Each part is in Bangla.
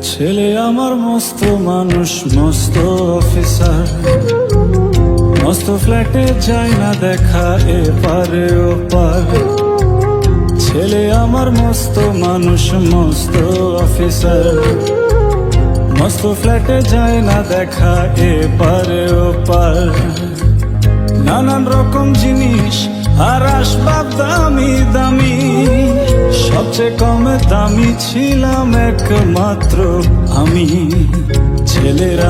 ছেলে আমার মস্ত মানুষ, মস্ত অফিসার, মস্ত ফ্ল্যাটে যায় না দেখা এপারে ওপার। ছেলে আমার মস্ত মানুষ, মস্ত অফিসার, মস্ত ফ্ল্যাটে যায় না দেখা এপারে ওপার। নানান রকম জিনিস আর আসবাব দামি দামি, সবচেয়ে কম দামি ছিলাম একমাত্র আমি। ছেলের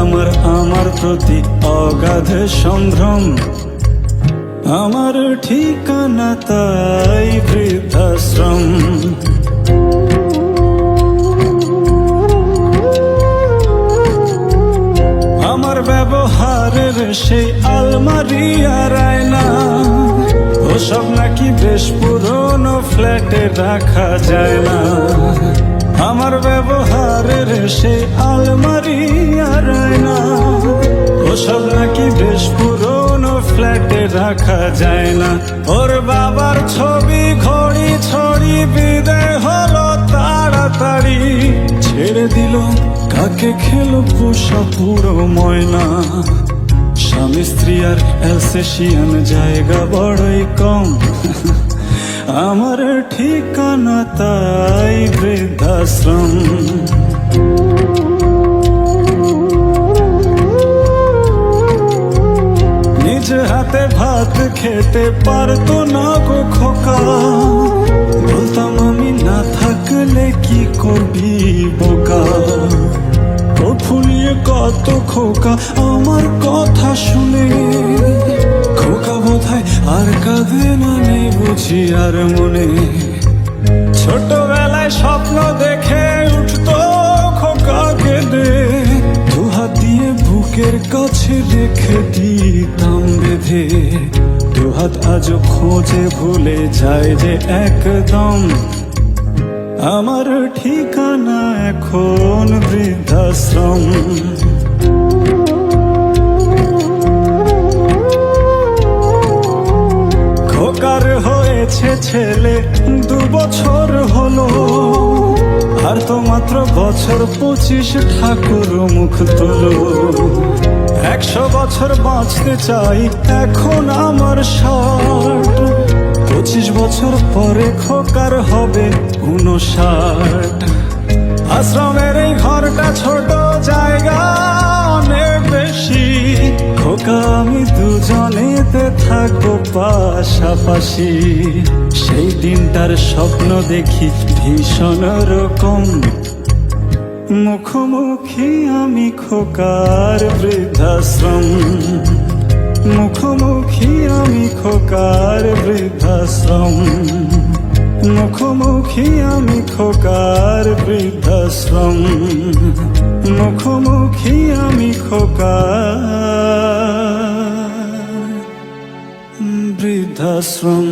আমার প্রতি অগাধ সম্ভ্রম, আমার ঠিকানা তাই বৃদ্ধাশ্রম। আমার ব্যবহারের সেই আলমারি আর আয়না, ওসব নাকি বেশ পুরনো ফ্ল্যাটে রাখা যায় না। আমার ব্যবহারের সেই আলমারি আর আয়না, ওসব নাকি বেশ পুরনো ফ্ল্যাটে রাখা যায় না। ওর বাবার ছবি ঘড়ি ছড়ি বিদায় হলো তাড়াতাড়ি, ছেড়ে দিল কাকে খেলো পোষা পুরো ময়না। স্বামী স্ত্রী আর অ্যালসেশিয়ান জায়গা বড়ই কম, আমার ঠিকানা তাই বৃদ্ধাশ্রম। নিজ হাতে ভাত খেতে পারতো না গো খোকা, বলতাম আমি না থাকলে কি করবি বোকা। ফুলিয়ে কত খোকা আমার কথা শুনে, খোকা বোধহয় আর কাঁদে না, নেই বুঝি আর মনে। ছোটবেলায় স্বপ্ন দেখে উঠতো খোকা কেঁদে, দুহাত দিয়ে বুকের কাছে রেখে দিতাম বেঁধে। দুহাত আজও খোঁজে ভুলে যায় যে একদম, আমার ঠিকানা এখন বৃদ্ধাশ্রম। খোকার হয়েছে ছেলে 2 বছর হলো, আর তো মাত্র বছর 25 ঠাকুর মুখ তোলো। 100 বছর বাঁচতে চাই এখন আমার 60, 25 বছর পরে খোকার হবে 59। আশ্রমের এই ঘরটা ছোট, জায়গা অনেক বেশি, খোকা আমি দুজনেতে থাকবো পাশাপাশি। সেই দিনটার স্বপ্ন দেখি ভীষণ রকম, মুখোমুখি আমি খোকার বৃদ্ধাশ্রম। মুখোমুখি আমি খোকার বৃদ্ধাশ্রম, মুখোমুখি আমি খোকার বৃদ্ধাশ্রম, মুখোমুখি আমি খোকার বৃদ্ধাশ্রম।